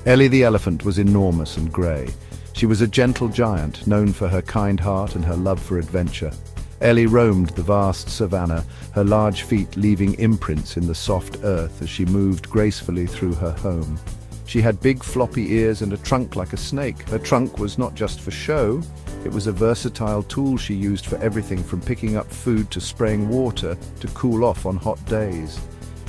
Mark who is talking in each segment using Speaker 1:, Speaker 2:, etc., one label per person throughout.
Speaker 1: Ellie the elephant was enormous and grey. She was a gentle giant, known for her kind heart and her love for adventure. Ellie roamed the vast savannah, her large feet leaving imprints in the soft earth as she moved gracefully through her home. She had big floppy ears and a trunk like a snake. Her trunk was not just for show, it was a versatile tool she used for everything from picking up food to spraying water to cool off on hot days.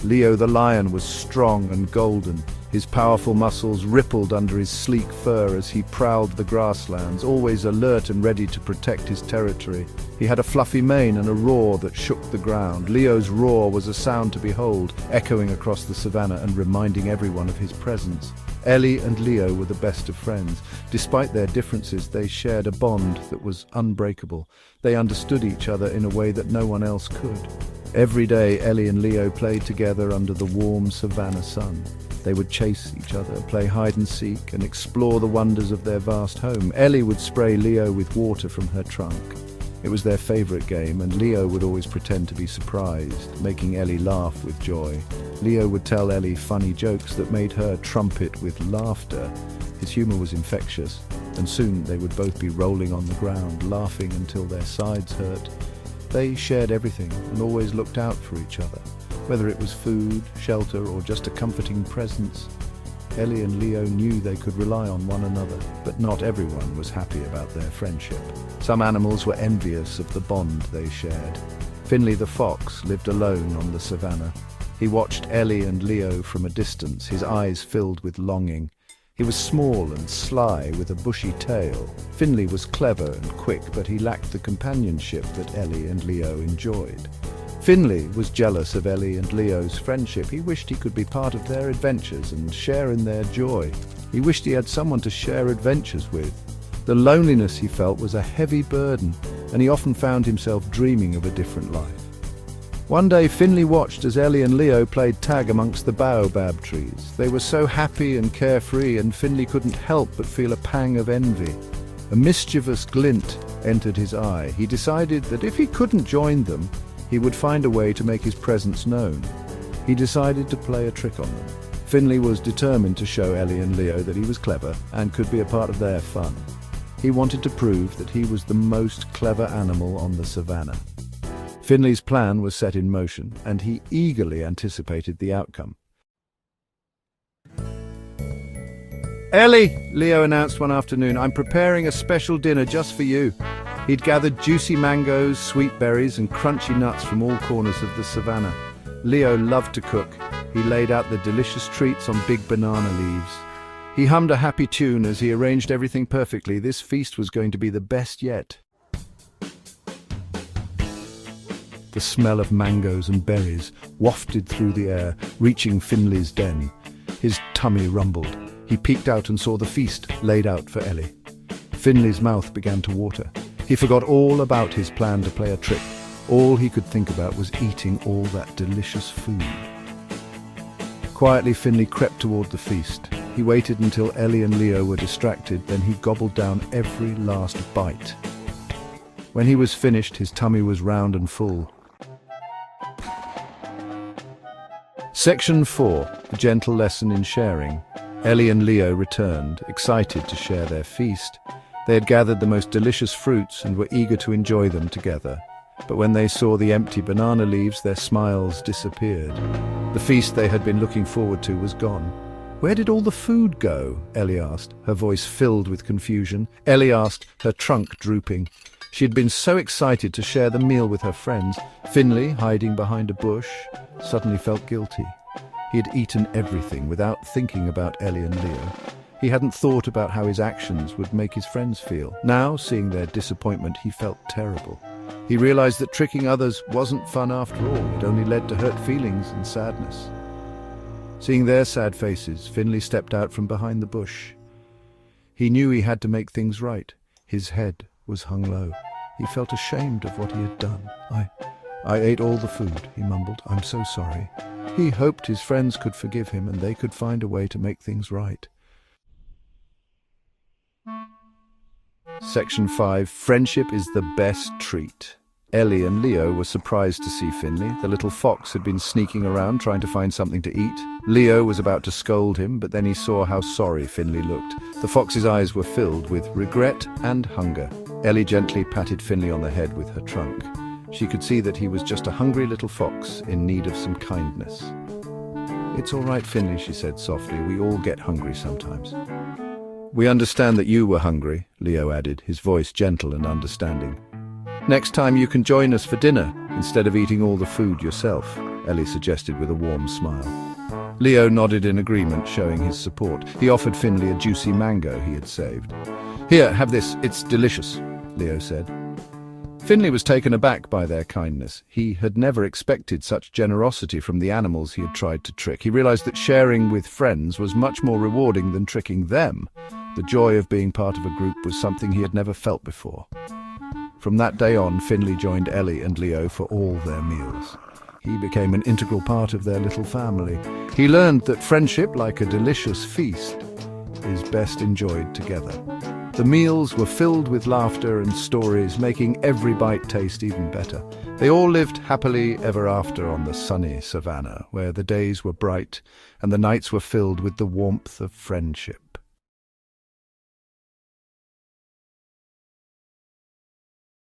Speaker 1: Leo the lion was strong and golden. His powerful muscles rippled under his sleek fur as he prowled the grasslands, always alert and ready to protect his territory. He had a fluffy mane and a roar that shook the ground. Leo's roar was a sound to behold, echoing across the savannah and reminding everyone of his presence. Ellie and Leo were the best of friends. Despite their differences, they shared a bond that was unbreakable. They understood each other in a way that no one else could. Every day, Ellie and Leo played together under the warm savannah sun. They would chase each other, play hide and seek, and explore the wonders of their vast home. Ellie would spray Leo with water from her trunk. It was their favorite game, and Leo would always pretend to be surprised, making Ellie laugh with joy. Leo would tell Ellie funny jokes that made her trumpet with laughter. His humor was infectious, and soon they would both be rolling on the ground, laughing until their sides hurt. They shared everything and always looked out for each other. Whether it was food, shelter, or just a comforting presence, Ellie and Leo knew they could rely on one another, but not everyone was happy about their friendship. Some animals were envious of the bond they shared. Finlay the fox lived alone on the savannah. He watched Ellie and Leo from a distance, his eyes filled with longing. He was small and sly with a bushy tail. Finlay was clever and quick, but he lacked the companionship that Ellie and Leo enjoyed. Finlay was jealous of Ellie and Leo's friendship. He wished he could be part of their adventures and share in their joy. He wished he had someone to share adventures with. The loneliness he felt was a heavy burden, and he often found himself dreaming of a different life. One day, Finlay watched as Ellie and Leo played tag amongst the baobab trees. They were so happy and carefree, and Finlay couldn't help but feel a pang of envy. A mischievous glint entered his eye. He decided that if he couldn't join them, he would find a way to make his presence known. He decided to play a trick on them. Finlay was determined to show Ellie and Leo that he was clever and could be a part of their fun. He wanted to prove that he was the most clever animal on the savannah. Finlay's plan was set in motion, and he eagerly anticipated the outcome. "Ellie," Leo announced one afternoon, "I'm preparing a special dinner just for you." He'd gathered juicy mangoes, sweet berries, and crunchy nuts from all corners of the savannah. Leo loved to cook. He laid out the delicious treats on big banana leaves. He hummed a happy tune as he arranged everything perfectly. This feast was going to be the best yet. The smell of mangoes and berries wafted through the air, reaching Finlay's den. His tummy rumbled. He peeked out and saw the feast laid out for Ellie. Finlay's mouth began to water. He forgot all about his plan to play a trick. All he could think about was eating all that delicious food. Quietly, Finlay crept toward the feast. He waited until Ellie and Leo were distracted, then he gobbled down every last bite. When he was finished, his tummy was round and full. Section 4. A gentle lesson in sharing. Ellie and Leo returned, excited to share their feast. They had gathered the most delicious fruits and were eager to enjoy them together. But when they saw the empty banana leaves, their smiles disappeared. The feast they had been looking forward to was gone. "Where did all the food go?" Ellie asked, her voice filled with confusion. Ellie asked, her trunk drooping. She had been so excited to share the meal with her friends. Finlay, hiding behind a bush, suddenly felt guilty. He had eaten everything without thinking about Ellie and Leo. He hadn't thought about how his actions would make his friends feel. Now, seeing their disappointment, he felt terrible. He realized that tricking others wasn't fun after all. It only led to hurt feelings and sadness. Seeing their sad faces, Finlay stepped out from behind the bush. He knew he had to make things right. His head was hung low. He felt ashamed of what he had done. I ate all the food," he mumbled. "I'm so sorry." He hoped his friends could forgive him and they could find a way to make things right. Section 5. Friendship is the best treat. Ellie and Leo were surprised to see Finlay. The little fox had been sneaking around trying to find something to eat. Leo was about to scold him, but then he saw how sorry Finlay looked. The fox's eyes were filled with regret and hunger. Ellie gently patted Finlay on the head with her trunk. She could see that he was just a hungry little fox in need of some kindness. "It's all right, Finlay," she said softly. "We all get hungry sometimes." "We understand that you were hungry," Leo added, his voice gentle and understanding. "Next time you can join us for dinner, instead of eating all the food yourself," Ellie suggested with a warm smile. Leo nodded in agreement, showing his support. He offered Finlay a juicy mango he had saved. "Here, have this. It's delicious," Leo said. Finlay was taken aback by their kindness. He had never expected such generosity from the animals he had tried to trick. He realized that sharing with friends was much more rewarding than tricking them. The joy of being part of a group was something he had never felt before. From that day on, Finlay joined Ellie and Leo for all their meals. He became an integral part of their little family. He learned that friendship, like a delicious feast, is best enjoyed together. The meals were filled with laughter and stories, making every bite taste even better. They all lived happily ever after on the sunny savannah, where the days were bright and the nights were filled with the warmth of friendship.